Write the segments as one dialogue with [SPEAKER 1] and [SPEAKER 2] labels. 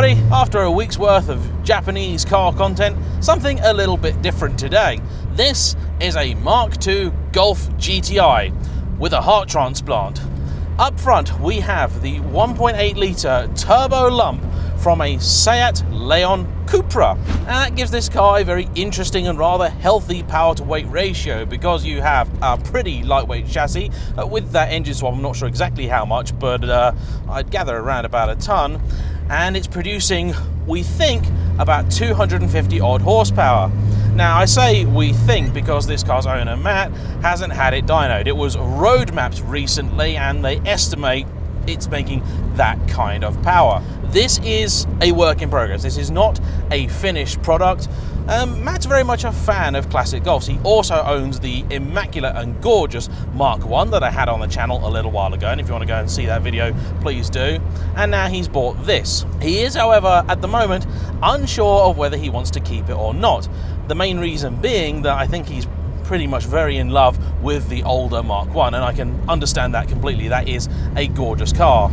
[SPEAKER 1] everybody. After a week's worth of Japanese car content, something a little bit different today. This is a Mk2 Golf GTI with a heart transplant. Up front we have the 1.8 litre turbo lump from a Seat Leon Cupra, and that gives this car a very interesting and rather healthy power to weight ratio because you have a pretty lightweight chassis with that engine swap. I'm not sure exactly how much, but I'd gather around about a ton, and it's producing, we think, about 250 odd horsepower. Now I say we think because this car's owner Matt hasn't had it dynoed. It was road mapped recently and they estimate it's making that kind of power. This is a work in progress. This is not a finished product. Matt's very much a fan of classic Golfs. He also owns the immaculate and gorgeous Mark 1 that I had on the channel a little while ago, and if you want to go and see that video, please do. And now he's bought this. He is, however, at the moment, unsure of whether he wants to keep it or not. The main reason being that I think he's pretty much very in love with the older Mark 1, and I can understand that completely. That is a gorgeous car.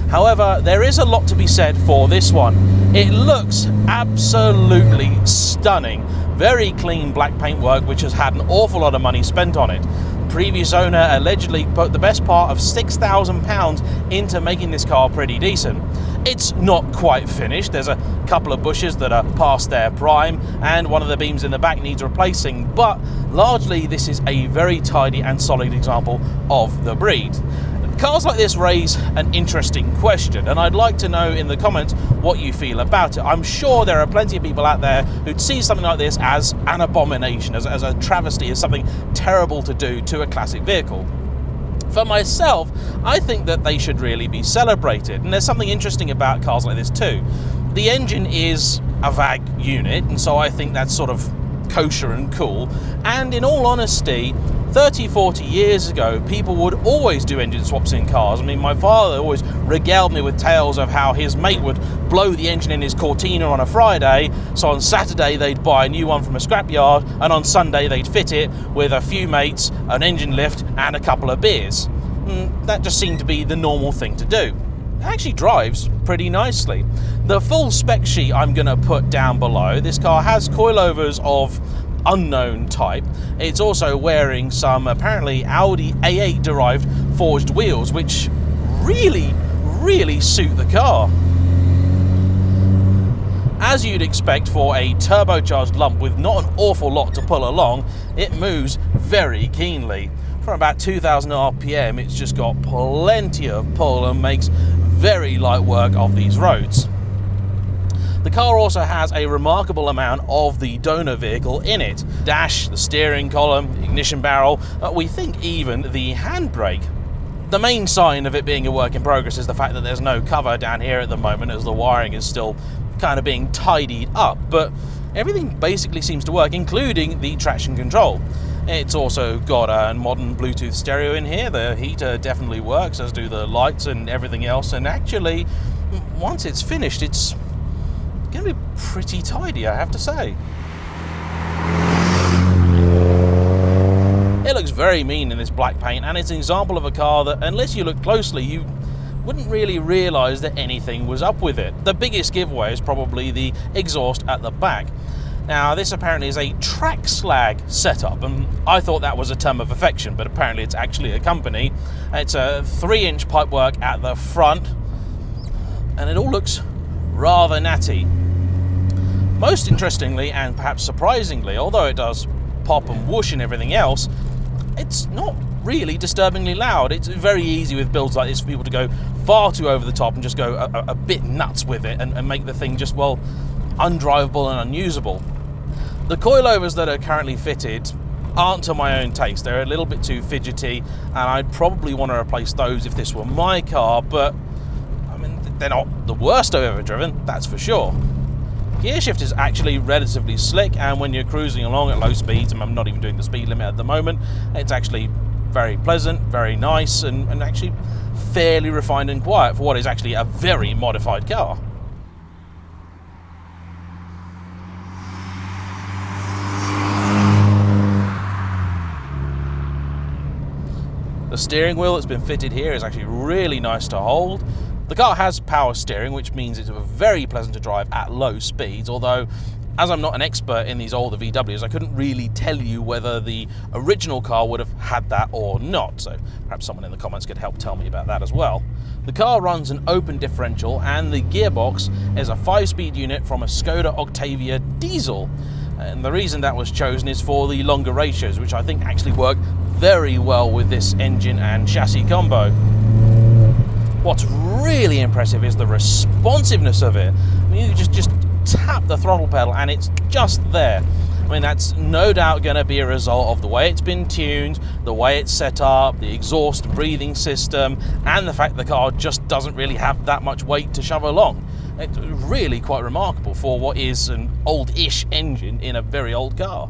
[SPEAKER 1] However, there is a lot to be said for this one. It looks absolutely stunning. Very clean black paintwork, which has had an awful lot of money spent on it. Previous owner allegedly put the best part of £6,000 into making this car pretty decent. It's not quite finished. There's a couple of bushes that are past their prime, and one of the beams in the back needs replacing, but largely this is a very tidy and solid example of the breed. Cars like this raise an interesting question, and I'd like to know in the comments what you feel about it. I'm sure there are plenty of people out there who'd see something like this as an abomination, as a travesty, as something terrible to do to a classic vehicle. For myself, I think that they should really be celebrated, and there's something interesting about cars like this too. The engine is a VAG unit, and so I think that's sort of kosher and cool, and in all honesty, 30-40 years ago, people would always do engine swaps in cars. I mean, my father always regaled me with tales of how his mate would blow the engine in his Cortina on a Friday, so on Saturday they'd buy a new one from a scrapyard, and on Sunday they'd fit it with a few mates, an engine lift, and a couple of beers. That just seemed to be the normal thing to do. It actually drives pretty nicely. The full spec sheet I'm going to put down below. This car has coilovers of unknown type. It's also wearing some apparently Audi A8 derived forged wheels, which really suit the car. As you'd expect for a turbocharged lump with not an awful lot to pull along, it moves very keenly. From about 2000 RPM, it's just got plenty of pull and makes very light work of these roads. The car also has a remarkable amount of the donor vehicle in it. Dash, the steering column, the ignition barrel, we think even the handbrake. The main sign of it being a work in progress is the fact that there's no cover down here at the moment, as the wiring is still kind of being tidied up, but everything basically seems to work, including the traction control. It's also got a modern Bluetooth stereo in here. The heater definitely works, as do the lights and everything else, and actually, once it's finished, it's going to be pretty tidy, I have to say. It looks very mean in this black paint, and it's an example of a car that, unless you look closely, you wouldn't really realise that anything was up with it. The biggest giveaway is probably the exhaust at the back. Now, this apparently is a trackslag setup, and I thought that was a term of affection, but apparently it's actually a company. It's a 3-inch pipework at the front, and it all looks rather natty. Most interestingly, and perhaps surprisingly, although it does pop and whoosh and everything else, it's not really disturbingly loud. It's very easy with builds like this for people to go far too over the top and just go a bit nuts with it and make the thing just, well, undrivable and unusable. The coilovers that are currently fitted aren't to my own taste. They're a little bit too fidgety, and I'd probably want to replace those if this were my car, but I mean, they're not the worst I've ever driven, that's for sure. Gear shift is actually relatively slick, and when you're cruising along at low speeds, and I'm not even doing the speed limit at the moment, it's actually very pleasant, very nice, and actually fairly refined and quiet for what is actually a very modified car. The steering wheel that's been fitted here is actually really nice to hold. The car has power steering, which means it's very pleasant to drive at low speeds, although as I'm not an expert in these older VWs, I couldn't really tell you whether the original car would have had that or not, so perhaps someone in the comments could help tell me about that as well. The car runs an open differential, and the gearbox is a 5-speed unit from a Skoda Octavia diesel. And the reason that was chosen is for the longer ratios, which I think actually work very well with this engine and chassis combo. What's really impressive is the responsiveness of it. I mean, you just tap the throttle pedal and it's just there. I mean, that's no doubt going to be a result of the way it's been tuned, the way it's set up, the exhaust and breathing system, and the fact the car just doesn't really have that much weight to shove along. It's really quite remarkable for what is an old-ish engine in a very old car.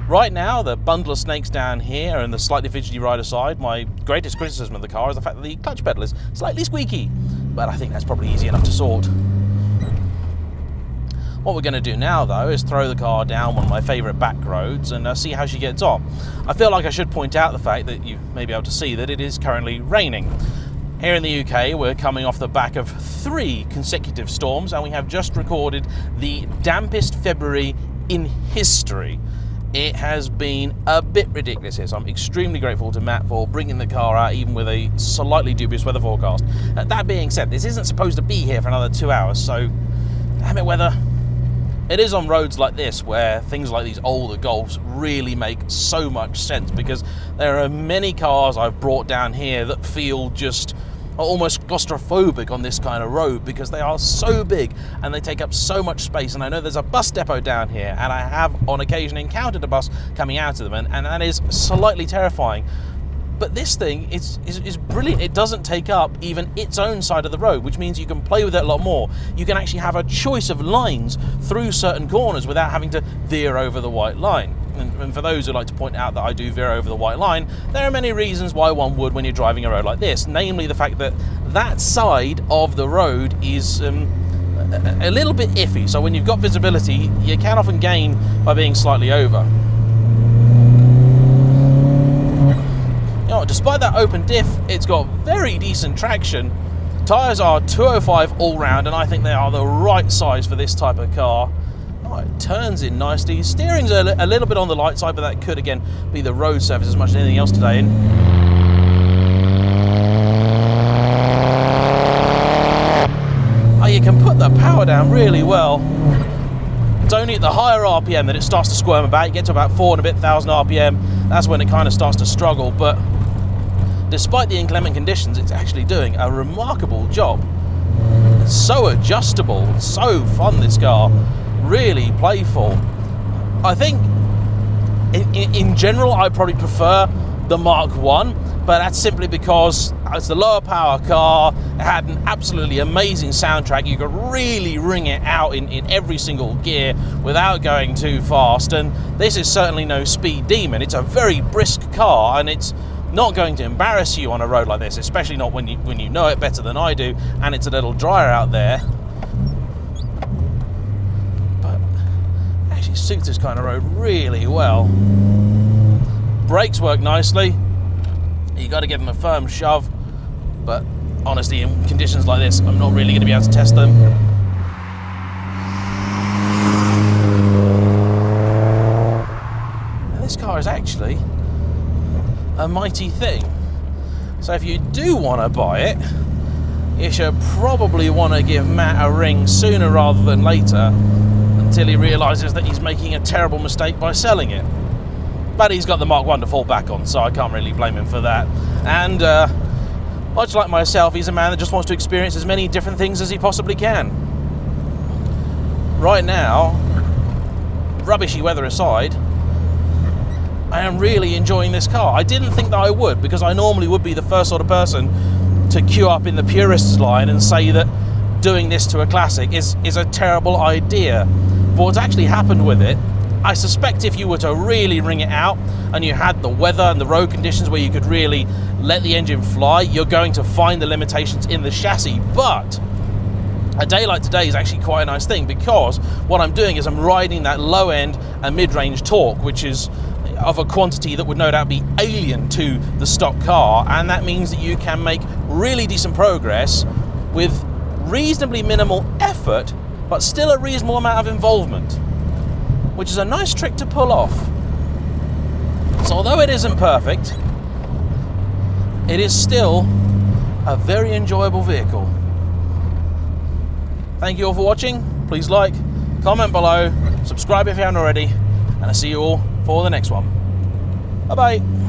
[SPEAKER 1] Right now, the bundle of snakes down here and the slightly fidgety rider side, my greatest criticism of the car is the fact that the clutch pedal is slightly squeaky, but I think that's probably easy enough to sort. What we're going to do now, though, is throw the car down one of my favourite back roads and see how she gets on. I feel like I should point out the fact that you may be able to see that it is currently raining. Here in the UK, we're coming off the back of 3 consecutive storms, and we have just recorded the dampest February in history. It has been a bit ridiculous here, so I'm extremely grateful to Matt for bringing the car out even with a slightly dubious weather forecast. That being said, this isn't supposed to be here for another 2 hours, so damn it weather. It is on roads like this where things like these older Golfs really make so much sense, because there are many cars I've brought down here that feel just almost claustrophobic on this kind of road because they are so big and they take up so much space. And I know there's a bus depot down here, and I have on occasion encountered a bus coming out of them, and that is slightly terrifying. But this thing is brilliant. It doesn't take up even its own side of the road, which means you can play with it a lot more. You can actually have a choice of lines through certain corners without having to veer over the white line. And for those who like to point out that I do veer over the white line, there are many reasons why one would when you're driving a road like this, namely the fact that that side of the road is a little bit iffy. So when you've got visibility, you can often gain by being slightly over. You know, despite that open diff, it's got very decent traction. Tyres are 205 all round, and I think they are the right size for this type of car. Oh, it turns in nicely. Steering's a little bit on the light side, but that could again be the road surface as much as anything else today. Oh, you can put the power down really well. It's only at the higher RPM that it starts to squirm about. You get to about 4 and a bit thousand RPM, that's when it kind of starts to struggle. But despite the inclement conditions, it's actually doing a remarkable job. It's so adjustable, so fun, this car. Really playful. I think in general I probably prefer the Mark 1, but that's simply because it's the lower power car. It had an absolutely amazing soundtrack. You could really ring it out in every single gear without going too fast, and this is certainly no speed demon. It's a very brisk car, and it's not going to embarrass you on a road like this, especially not when you know it better than I do and it's a little drier out there. Suits this kind of road really well. Brakes work nicely. You got to give them a firm shove, but honestly, in conditions like this, I'm not really going to be able to test them. And this car is actually a mighty thing. So if you do want to buy it, you should probably want to give Matt a ring sooner rather than later, until he realises that he's making a terrible mistake by selling it. But he's got the Mark 1 to fall back on, so I can't really blame him for that. And much like myself, he's a man that just wants to experience as many different things as he possibly can. Right now, rubbishy weather aside, I am really enjoying this car. I didn't think that I would, because I normally would be the first sort of person to queue up in the purists line and say that doing this to a classic is a terrible idea. But what's actually happened with it, I suspect if you were to really ring it out and you had the weather and the road conditions where you could really let the engine fly, you're going to find the limitations in the chassis. But a day like today is actually quite a nice thing, because what I'm doing is I'm riding that low end and mid-range torque, which is of a quantity that would no doubt be alien to the stock car, and that means that you can make really decent progress with reasonably minimal effort, but still a reasonable amount of involvement, which is a nice trick to pull off. So although it isn't perfect, it is still a very enjoyable vehicle. Thank you all for watching. Please like, comment below, subscribe if you haven't already, and I'll see you all for the next one. Bye bye.